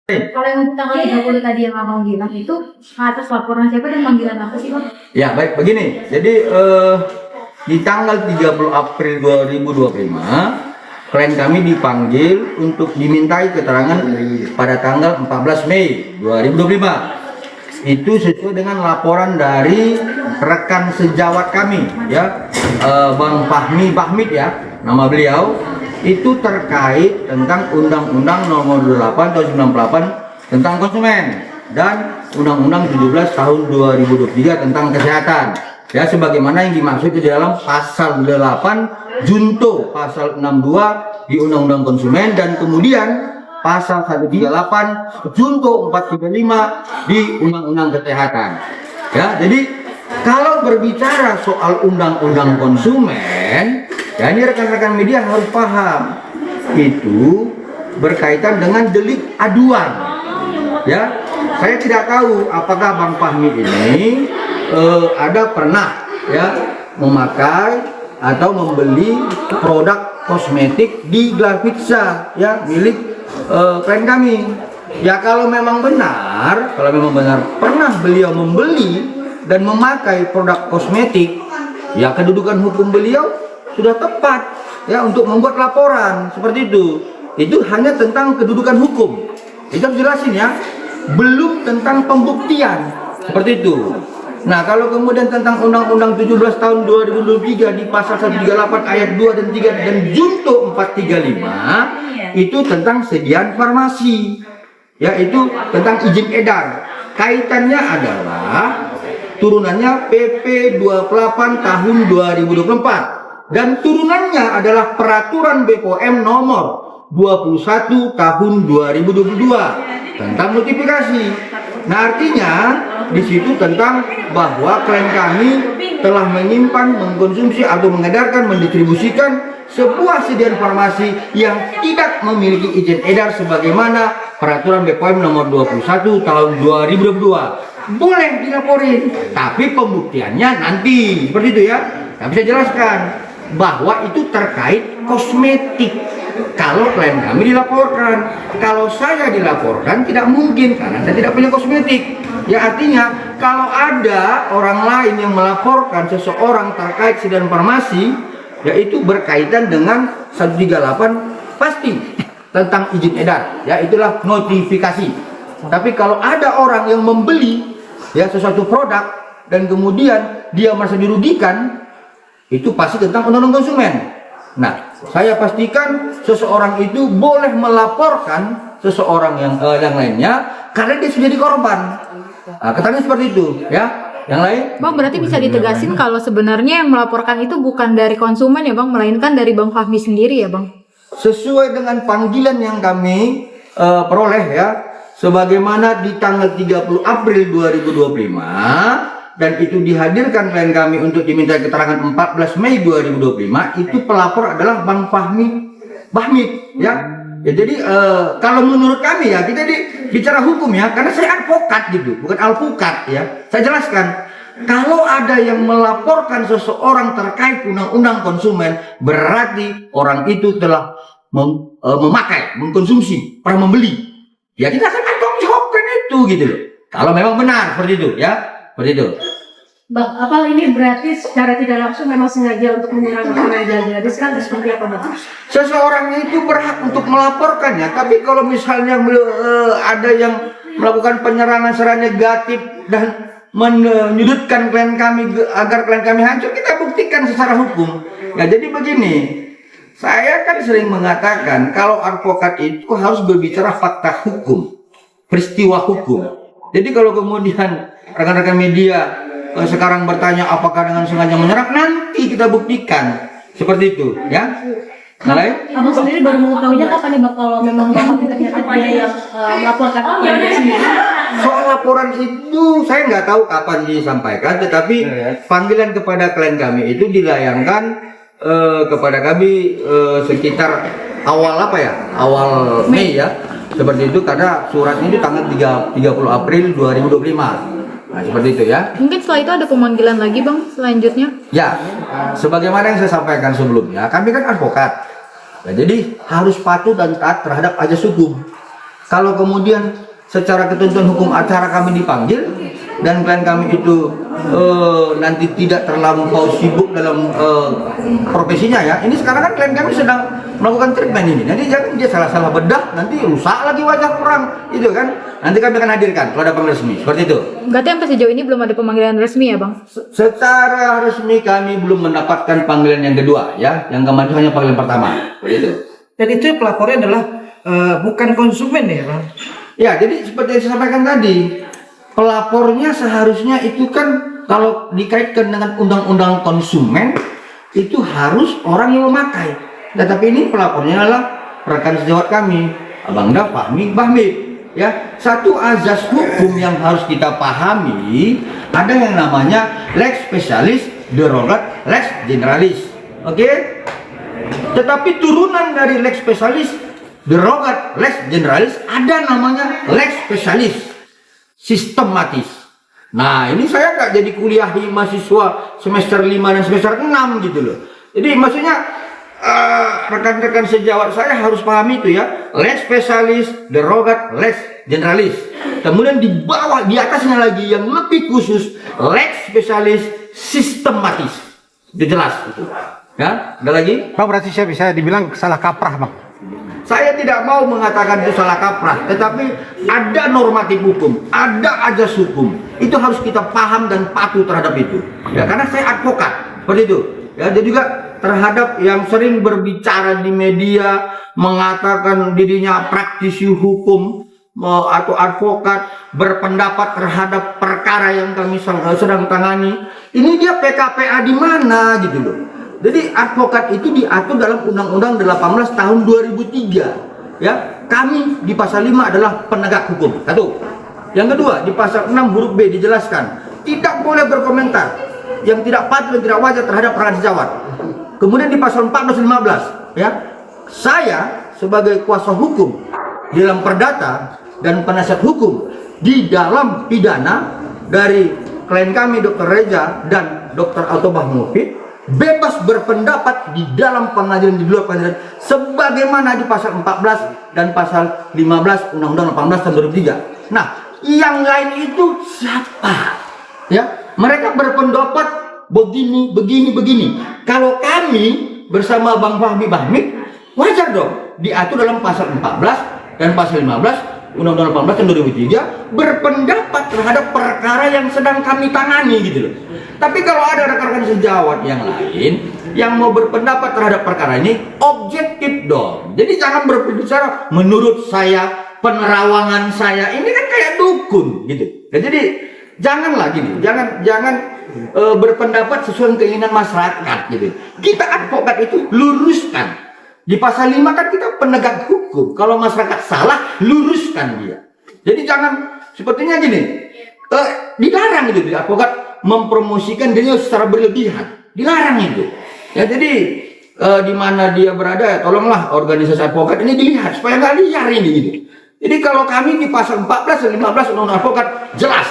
Kalau yang tanggal 30 tadi yang abang bilang itu atas laporan siapa dan panggilan apa sih bang? Ya baik begini, jadi di tanggal 30 April 2025 klien kami dipanggil untuk dimintai keterangan pada tanggal 14 Mei 2025. Itu sesuai dengan laporan dari rekan sejawat kami ya, Bang Fahmi Bahmid ya nama beliau. Itu terkait tentang Undang-Undang Nomor 8 Tahun 98 tentang konsumen dan Undang-Undang 17 Tahun 2023 tentang kesehatan. Ya, sebagaimana yang dimaksud di dalam pasal 8 junto pasal 62 di Undang-Undang Konsumen dan kemudian pasal 138 junto 435 di Undang-Undang Kesehatan. Ya, jadi kalau berbicara soal Undang-Undang Konsumen, ya ini rekan-rekan media harus paham itu berkaitan dengan delik aduan. Ya, saya tidak tahu apakah Bang Fahmi ini ada pernah ya memakai atau membeli produk kosmetik di Glavitsa ya milik klien kami. Ya kalau memang benar pernah beliau membeli dan memakai produk kosmetik, ya kedudukan hukum beliau sudah tepat ya untuk membuat laporan seperti itu. Itu hanya tentang kedudukan hukum. Itu harus jelasin ya. Belum tentang pembuktian seperti itu. Nah, kalau kemudian tentang Undang-Undang 17 tahun 2023 di pasal 138 ayat 2 dan 3 dan junto 435 itu tentang sediaan farmasi. Yaitu tentang izin edar. Kaitannya adalah turunannya PP 28 tahun 2024 dan turunannya adalah peraturan BPOM nomor 21 tahun 2022 tentang notifikasi. Nah, artinya di situ tentang bahwa klien kami telah menyimpan, mengkonsumsi atau mengedarkan, mendistribusikan sebuah sediaan farmasi yang tidak memiliki izin edar sebagaimana peraturan BPOM nomor 21 tahun 2022. Boleh dilaporin, tapi pembuktiannya nanti seperti itu ya. Tapi saya jelaskan bahwa itu terkait kosmetik. Kalau klien kami dilaporkan, kalau saya dilaporkan tidak mungkin karena saya tidak punya kosmetik. Ya artinya kalau ada orang lain yang melaporkan seseorang terkait sediaan farmasi, yaitu berkaitan dengan 138 pasti tentang izin edar. Ya itulah notifikasi. Tapi kalau ada orang yang membeli ya sesuatu produk dan kemudian dia merasa dirugikan, itu pasti tentang Undang-Undang Konsumen. Nah, saya pastikan seseorang itu boleh melaporkan seseorang yang lainnya karena dia sudah jadi korban. Nah, ketannya seperti itu ya. Yang lain? Bang, berarti bisa ditegasin kalau sebenarnya yang melaporkan itu bukan dari konsumen ya Bang, melainkan dari Bang Fahmi sendiri ya Bang? Sesuai dengan panggilan yang kami peroleh ya, sebagaimana di tanggal 30 April 2025 dan itu dihadirkan klien kami untuk diminta keterangan 14 Mei 2025, itu pelapor adalah Bang Fahmi Bahmid ya. Ya jadi kalau menurut kami ya, kita bicara hukum ya, karena saya advokat gitu, bukan alpukat ya. Saya jelaskan, kalau ada yang melaporkan seseorang terkait undang-undang konsumen, berarti orang itu telah memakai, mengkonsumsi, pernah membeli. Ya kita akan tanggung jawabkan itu gitu loh. Kalau memang benar seperti itu ya, seperti itu. Bang, apa ini berarti secara tidak langsung memang sengaja untuk menyerang tenaga gadis kan seperti apa Bang? Seseorang itu berhak untuk melaporkannya, tapi kalau misalnya ada yang melakukan penyerangan secara negatif dan menyudutkan klien kami agar klien kami hancur, kita buktikan secara hukum. Ya jadi begini, saya kan sering mengatakan kalau advokat itu harus berbicara fakta hukum, peristiwa hukum. Jadi kalau kemudian rekan-rekan media sekarang bertanya apakah dengan sengaja menyerang, nanti kita buktikan seperti itu ya. Nah, Abang sendiri baru mengetahuinya kapan nih Bang kalau memang ternyata dia yang melaporkan dia sendiri? Soal laporan itu saya nggak tahu kapan disampaikan, tetapi panggilan kepada klien kami itu dilayangkan kepada kami sekitar awal awal Mei ya, seperti itu, karena suratnya itu tanggal 30 April 2025. Nah, seperti itu ya. Mungkin setelah itu ada pemanggilan lagi Bang selanjutnya? Ya, sebagaimana yang saya sampaikan sebelumnya, kami kan advokat. Ya, jadi harus patuh dan taat terhadap ajas hukum. Kalau kemudian secara ketentuan hukum acara kami dipanggil dan klien kami itu nanti tidak terlampau sibuk dalam profesinya ya. Ini sekarang kan klien kami sedang melakukan treatment ini. Nanti jangan dia salah-salah bedah, nanti rusak lagi wajah orang, itu kan. Nanti kami akan hadirkan kalau ada panggilan resmi. Seperti itu. Berarti sampai sejauh ini belum ada pemanggilan resmi ya bang? Secara resmi kami belum mendapatkan panggilan yang kedua ya. Yang kemarin hanya panggilan pertama. Seperti itu. Dan itu pelapornya adalah bukan konsumen ya bang? Ya, jadi seperti yang saya sampaikan tadi, pelapornya seharusnya itu kan kalau dikaitkan dengan undang-undang konsumen itu harus orang yang memakai. Tetapi ini pelapornya adalah rekan sejawat kami, Abang Da Fahmi Bahmid. Ya, satu azas hukum yang harus kita pahami ada yang namanya lex specialis derogat lex generalis. Oke? Tetapi turunan dari lex specialis derogat lex generalis ada namanya lex spesialis sistematis. Nah, ini saya nggak jadi kuliahi mahasiswa semester 5 dan semester 6 gitu loh. Jadi maksudnya rekan-rekan sejawat saya harus pahami itu ya, lex spesialis derogat lex generalis. Kemudian di bawah, di atasnya lagi yang lebih khusus lex spesialis sistematis. Itu jelas itu. Ya, ada lagi? Bang, berarti saya bisa dibilang salah kaprah bang? Saya tidak mau mengatakan itu salah kaprah, tetapi ada normatif hukum, ada ajas hukum. Itu harus kita paham dan patuh terhadap itu. Ya, karena saya advokat, seperti itu. Ya, dan juga terhadap yang sering berbicara di media, mengatakan dirinya praktisi hukum atau advokat, berpendapat terhadap perkara yang kami sedang tangani. Ini dia PKPA di mana gitu loh. Jadi advokat itu diatur dalam Undang-Undang 18 tahun 2003. Ya, kami di pasal 5 adalah penegak hukum. Satu. Yang kedua, di pasal 6 huruf B dijelaskan tidak boleh berkomentar yang tidak patut dan tidak wajar terhadap rekan sejawat. Kemudian di pasal 14 15, ya, saya sebagai kuasa hukum di dalam perdata dan penasihat hukum di dalam pidana dari klien kami Dr. Reza dan Dr. Altobah Mufid bebas berpendapat di dalam pengadilan, di luar pengadilan, sebagaimana di pasal 14 dan pasal 15 Undang-Undang 18 tahun 2003. Nah, yang lain itu siapa? Ya, mereka berpendapat begini, begini, begini. Kalau kami bersama Bang Fahmi Bahmid, wajar dong diatur dalam pasal 14 dan pasal 15 Undang-Undang 18 tahun 2003 berpendapat terhadap perkara yang sedang kami tangani gitu loh. Tapi kalau ada rekan-rekan sejawat yang lain yang mau berpendapat terhadap perkara ini, objektif dong. Jadi jangan berbicara menurut saya, penerawangan saya, ini kan kayak dukun gitu. Nah, jadi janganlah gini, jangan berpendapat sesuai keinginan masyarakat gitu. Kita advokat itu luruskan. Di pasal 5 kan kita penegak hukum. Kalau masyarakat salah, luruskan dia. Jadi jangan sepertinya gini, dilarang gitu advokat mempromosikan dirinya secara berlebihan, dilarang itu. Ya, jadi di mana dia berada, ya tolonglah organisasi advokat ini dilihat supaya nggak liar ini gitu. Jadi kalau kami di pasal 14 dan 15 Undang-Undang Advokat jelas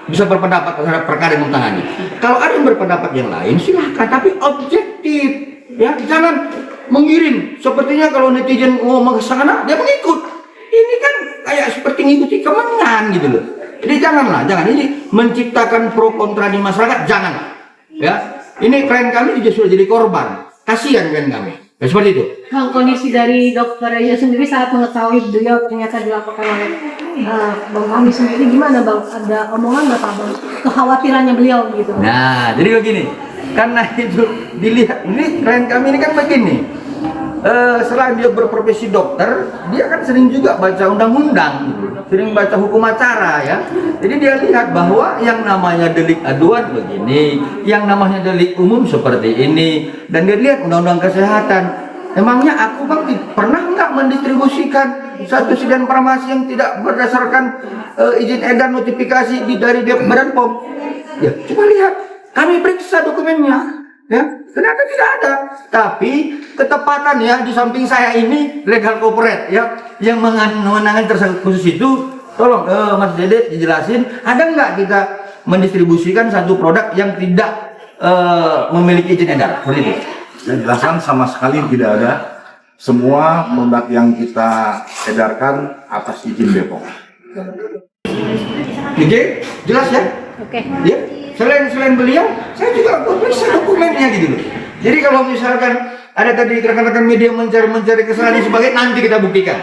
bisa berpendapat terhadap perkara yang ditangani. Kalau ada yang berpendapat yang lain silahkan, tapi objektif, ya, jangan mengiring. Sepertinya kalau netizen ngomong ke sana dia mengikut. Ini kan kayak seperti ngikuti kemenangan gitu loh. Jadi janganlah, jangan ini menciptakan pro kontra di masyarakat, janganlah. Ya, ini klien kami juga sudah jadi korban, kasihan klien kami. Ya, seperti itu. Bang, kondisi dari Dokter Reza sendiri saat mengetahui beliau ternyata dilaporkan oleh Bang Fahmi sendiri, gimana Bang? Ada omongan nggak Bang? Kekhawatirannya beliau gitu. Nah, jadi begini, karena itu dilihat, ini klien kami ini kan begini. Selain dia berprofesi dokter, dia kan sering juga baca undang-undang, sering baca hukum acara ya. Jadi dia lihat bahwa yang namanya delik aduan begini, yang namanya delik umum seperti ini, dan dia lihat undang-undang kesehatan. Emangnya aku Bang pernah nggak mendistribusikan satu sekian farmasi yang tidak berdasarkan izin edar notifikasi dari Badan POM? Ya, coba lihat, kami periksa dokumennya. Ya, ternyata tidak ada. Tapi ketepatan ya, di samping saya ini legal corporate ya, yang menangani tersangka khusus itu, tolong Mas Dede dijelasin, ada nggak kita mendistribusikan satu produk yang tidak memiliki izin edar? Seperti itu. Yang jelaskan sama sekali tidak ada. semua produk yang kita edarkan atas izin BPOM. Oke, jelas ya? Oke. Ya, selain beliau, saya juga periksa dokumennya gitu loh. Jadi kalau misalkan ada tadi rekan-rekan media mencari kesalahan dan sebagainya, nanti kita buktikan.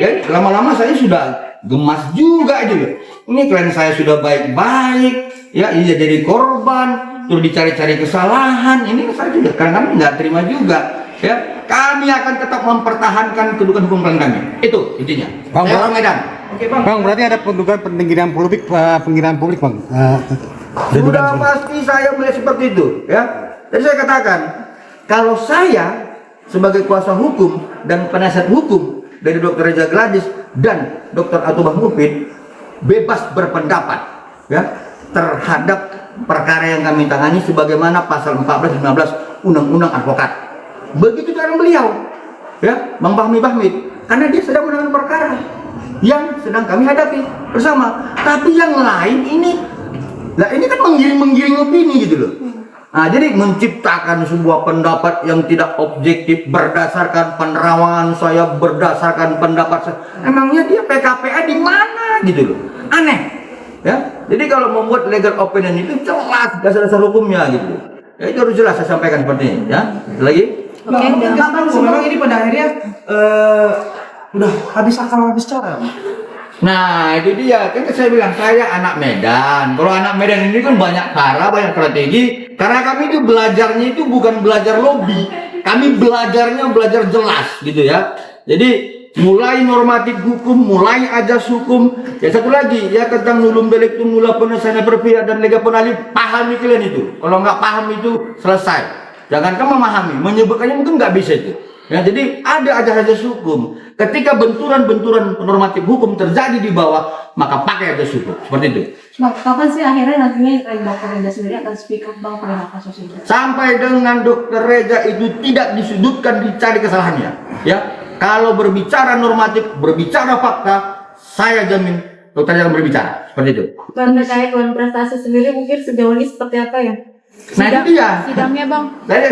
Ya, lama-lama saya sudah gemas juga gitu. Ini klien saya sudah baik-baik, ya, iya jadi korban, terus dicari-cari kesalahan. Ini saya juga karena kami nggak terima juga. Ya, kami akan tetap mempertahankan kedudukan hukum klien kami. Itu intinya. Bang, Saya orang Medan. Oke bang. Bang, berarti ada pendugaan penghinaan publik bang. Sudah pasti saya melihat seperti itu, ya. Jadi saya katakan, kalau saya sebagai kuasa hukum dan penasihat hukum dari Dr. Reza Gladys dan Dr. Atubah Mufid bebas berpendapat, ya, terhadap perkara yang kami tangani sebagaimana pasal 14 dan 15 Undang-Undang Advokat. Begitu dengan beliau, ya, Bang Bahmid, karena dia sedang menangani perkara yang sedang kami hadapi bersama. Tapi yang lain ini, nah ini kan menggiring opini gitu loh. Nah, jadi menciptakan sebuah pendapat yang tidak objektif berdasarkan penerawangan saya, berdasarkan pendapat saya. Emangnya dia PKPA di mana gitu loh? Aneh, ya. Jadi kalau membuat legal opinion itu jelas dasar-dasar hukumnya gitu. Ya itu harus jelas saya sampaikan seperti ini, ya. Lagi? Bang, memang ini pada akhirnya udah habis akal habis cara. Nah itu dia, kan saya bilang saya anak Medan. Kalau anak Medan ini kan banyak cara, banyak strategi. Karena kami itu belajarnya itu bukan belajar lobby, kami belajar jelas gitu ya. Jadi mulai normatif hukum, mulai ajas hukum. Ya satu lagi ya tentang nulum delictum nulla possessione perfidia dan lega penalih, pahami kalian itu. Kalau nggak paham itu selesai. Jangankan memahami, menyebutkannya mungkin nggak bisa itu. Ya, jadi ada ajas hukum. Ketika benturan normatif hukum terjadi di bawah, maka pakai ajas hukum. Seperti itu. Bang, kapan sih akhirnya nantinya Dr. Reza sendiri akan speak up bang pada kasus ini? Sampai dengan Dr. Reza itu tidak disudutkan, dicari kesalahannya. Ya, kalau berbicara normatif, berbicara fakta, saya jamin Dr. Reza akan berbicara. Seperti itu. Bang, terkait Wan Prestasi sendiri mungkin sejauh ini seperti apa ya? Nah itu dia. Sidangnya bang. Jadi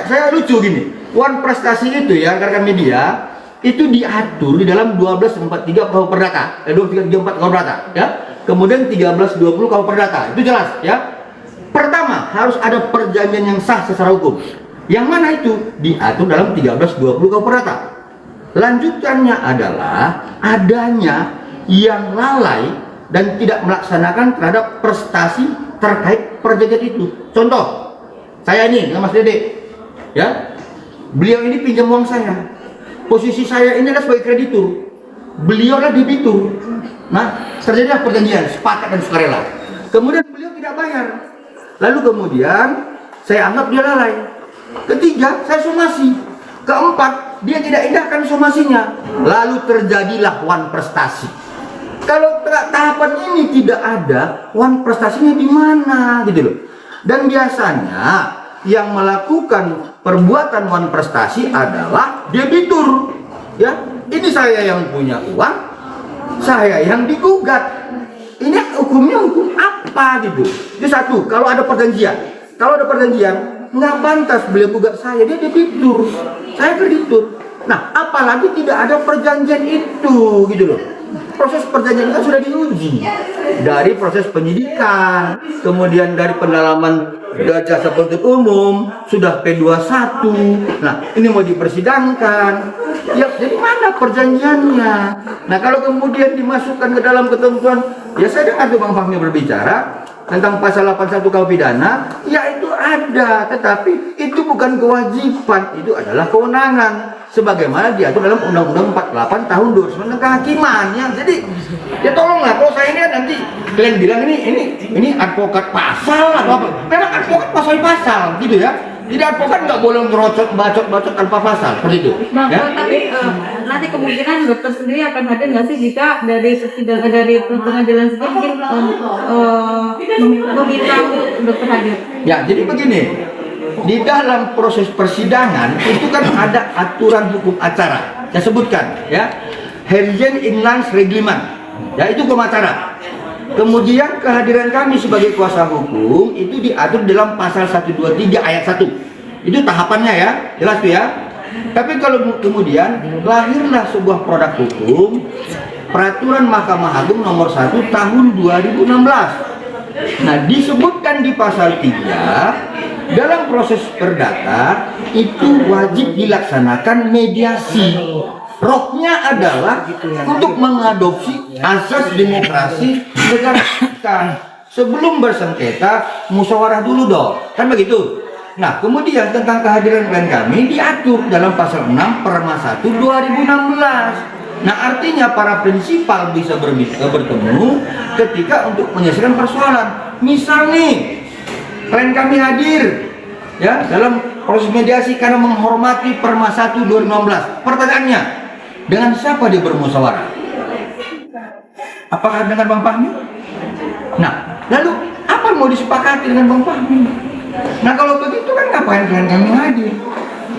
saya lucu gini. Wan Prestasi itu ya rekan media itu diatur di dalam 1243 KUH Perdata, 2334 KUH Perdata, ya. Kemudian 1320 KUH Perdata. Itu jelas, ya. Pertama, harus ada perjanjian yang sah secara hukum. Yang mana itu diatur dalam 1320 KUH Perdata. Lanjutannya adalah adanya yang lalai dan tidak melaksanakan terhadap prestasi terkait perjanjian itu. Contoh, saya ini, Mas Dede, ya. Beliau ini pinjam uang saya. Posisi saya ini adalah sebagai kreditur. Beliau adalah debitur. Nah, terjadilah perjanjian sepakat dan sukarela. Kemudian beliau tidak bayar. Lalu kemudian saya anggap dia lalai. Ketiga, saya somasi. Keempat, dia tidak indahkan somasinya. Lalu terjadilah wan prestasi. Kalau tahapan ini tidak ada, wan prestasinya di mana gitu loh. Dan biasanya yang melakukan perbuatan wan prestasi adalah debitur, ya. Ini saya yang punya uang, saya yang digugat. Ini hukumnya hukum apa gitu? Itu satu. Kalau ada perjanjian, nggak pantas beliau gugat saya, dia debitur, saya kreditur. Nah, apalagi tidak ada perjanjian itu gitu loh. Proses perjanjian itu sudah diuji dari proses penyidikan, kemudian dari pendalaman jasa penuntut umum, sudah P21. Nah, ini mau dipersidangkan. Ya, jadi mana perjanjiannya? Nah, kalau kemudian dimasukkan ke dalam ketentuan, ya saya dengar tuh Bang Fahmi berbicara tentang pasal 81 KUH pidana, ya itu ada, tetapi itu bukan kewajiban, itu adalah kewenangan sebagaimana diatur dalam Undang-Undang 48 tahun 2009 tentang kehakiman. Ya, jadi ya tolonglah, kalau saya ini nanti kalian bilang ini advokat pasal atau apa? Memang advokat pasal gitu ya. Jadi advokat nggak boleh bacot tanpa pasal seperti itu. Bang, Ya? tapi nanti kemungkinan dokter sendiri akan hadir nggak sih jika dari persidangan dari pengadilan sendiri mungkin meminta dokter hadir? Ya, jadi begini. Di dalam proses persidangan itu kan ada aturan hukum acara. Saya sebutkan ya. Herjen Inlands Reglement. Ya, itu hukum acara. Kemudian kehadiran kami sebagai kuasa hukum itu diatur dalam pasal 123 ayat 1. Itu tahapannya ya. Jelas tuh ya. Tapi kalau kemudian lahirlah sebuah produk hukum, Peraturan Mahkamah Agung nomor 1 tahun 2016. Nah, disebutkan di pasal 3, dalam proses perdata itu wajib dilaksanakan mediasi. Rohnya adalah untuk mengadopsi asas demokrasi negara kita. Sebelum bersengketa, musyawarah dulu dong, kan begitu. Nah, kemudian tentang kehadiran klien kami diatur dalam pasal 6 Perma 1 2016. Nah, artinya para prinsipal bisa bertemu ketika untuk menyelesaikan persoalan. Misal nih, klien kami hadir ya dalam proses mediasi karena menghormati Perma 1 2016. Pertanyaannya, dengan siapa dia bermusyawarah? Apakah dengan Bang Fahmi? Nah, lalu apa mau disepakati dengan Bang Fahmi? Nah, kalau begitu kan ngapain klien kami hadir?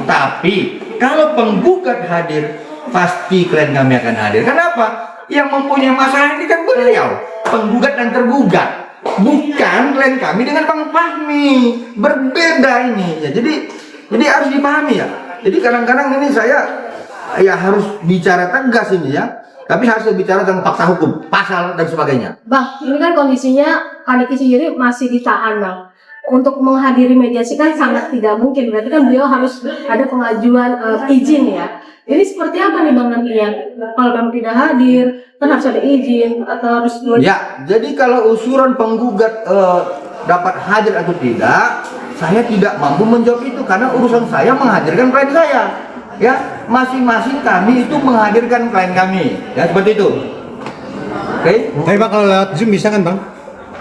Tapi kalau penggugat hadir, pasti klien kami akan hadir. Kenapa? Yang mempunyai masalah ini kan beliau, penggugat dan tergugat, bukan klien kami dengan Bang Fahmi. Berbeda ini ya. Jadi harus dipahami ya. Jadi kadang-kadang ini saya ya harus bicara tegas ini ya. Tapi harus bicara tentang fakta hukum, pasal dan sebagainya. Bang, ini kan kondisinya Kaniki sendiri masih ditahan, Bang. Untuk menghadiri mediasi kan sangat tidak mungkin. Berarti kan beliau harus ada pengajuan izin ya. Ini seperti apa nih Bang nantinya? Kalau memang tidak hadir, kan harus ada izin atau harus... Ya, jadi kalau usulan penggugat dapat hadir atau tidak, saya tidak mampu menjawab itu karena urusan saya menghadirkan klien saya. Ya, masing-masing kami itu menghadirkan klien kami. Ya, seperti itu. Oke? Tapi Bang, kalau lewat Zoom bisa kan Bang?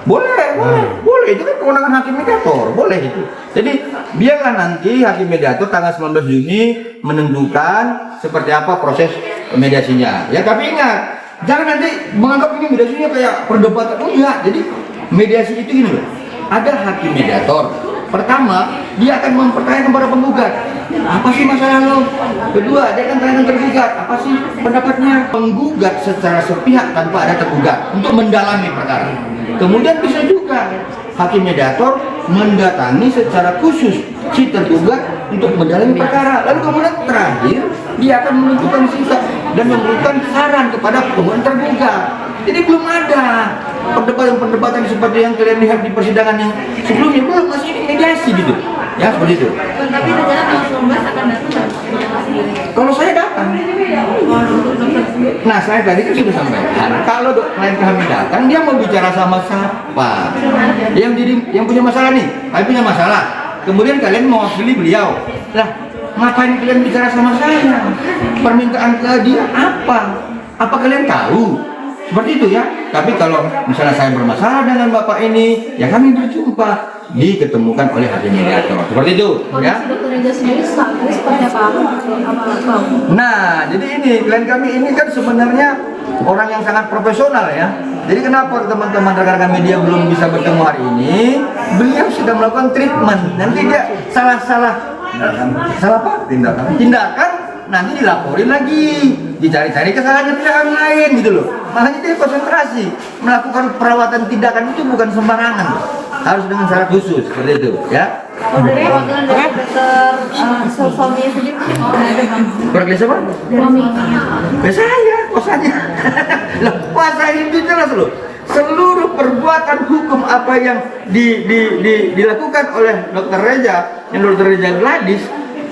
Boleh. Itu kan kewenangan hakim mediator, boleh itu. Jadi biarlah nanti hakim mediator tanggal 19 Juni menentukan seperti apa proses mediasinya. Ya, tapi ingat, jangan nanti menganggap ini mediasinya kayak perdebatan. Oh iya, jadi mediasi itu gini loh. Ada hakim mediator. Pertama, dia akan mempertanyakan kepada penggugat, apa sih masalah lo? Kedua, dia akan tanya tergugat, apa sih pendapatnya? Penggugat secara sepihak tanpa ada tergugat untuk mendalami perkara. Kemudian bisa juga hakim mediator mendatangi secara khusus si tergugat untuk mendalami perkara. Lalu kemudian terakhir dia akan menentukan sikap dan memberikan saran kepada penggugat tergugat. Jadi belum ada perdebatan seperti yang kalian lihat di persidangan yang sebelumnya, belum, masih ini mediasi gitu. Ya, seperti itu. Tapi rencana tanggal 19 akan datang Kalau saya datang. Nah, saya tadi kan sudah sampaikan, kalau klien kami datang, dia mau bicara sama siapa? Yang punya masalah nih, kami punya masalah. Kemudian kalian mewakili beliau. Lah, ngapain kalian bicara sama saya? Permintaan ke dia apa? Apa kalian tahu? Seperti itu ya. Tapi kalau misalnya saya bermasalah dengan bapak ini, ya kami berjumpa, diketemukan oleh hakim mediator. Seperti itu ya. Kondisi dokter Reza sendiri saat ini seperti apa? Nah, jadi ini klien kami ini kan sebenarnya orang yang sangat profesional ya. Jadi kenapa teman-teman rekan-rekan media belum bisa bertemu hari ini? Beliau sudah melakukan treatment. Nanti dia salah apa? Tindakan nanti dilaporin lagi, dicari-cari kesalahannya pihak lain gitu loh. Makanya dia konsentrasi melakukan perawatan tindakan itu bukan sembarangan, harus dengan syarat khusus seperti itu ya. Dari wakilan dari dokter suaminya sendiri ada Bang. Pergi siapa? Saya kuasanya. Loh, kuasa itu jelas loh. Seluruh perbuatan hukum apa yang dilakukan oleh Dr. Reza dan Dr. Reza Gladys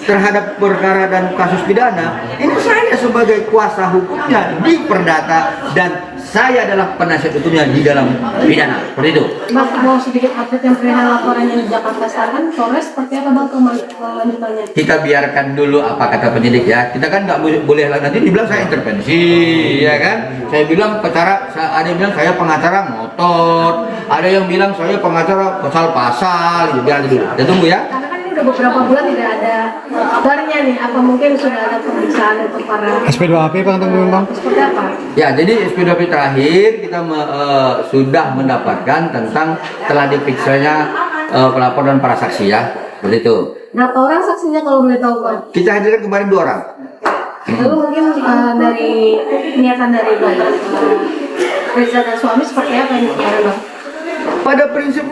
terhadap perkara dan kasus pidana, ini saya sebagai kuasa hukumnya di perdata dan saya adalah penasihat hukumnya di dalam pidana. Seperti itu. Bang, mau sedikit update yang perihal laporan yang di Jakarta Selatan, Polres seperti apa Bang kelanjutannya? Kita biarkan dulu apa kata penyidik ya. Kita kan nggak boleh nanti dibilang saya intervensi, ya kan? Saya bilang ada yang bilang saya pengacara ngotot, ada yang bilang saya pengacara pasal-pasal. Biar dulu. Kita tunggu ya. Karena kan ini udah beberapa bulan tidak ada kabarnya nih. Apa mungkin sudah ada pemeriksaan untuk para SP2AP Bang tungguin Bang. seperti apa? Ya, jadi SP2P terakhir kita sudah mendapatkan tentang telah diperiksa pelapor dan para saksi ya. Seperti itu. Berapa orang saksinya kalau boleh tahu Bang? Kita hadirkan kemarin 2 orang. Lalu mungkin dari niatan dari Bang Reza dan suami seperti apa ini Bang? Pada prinsip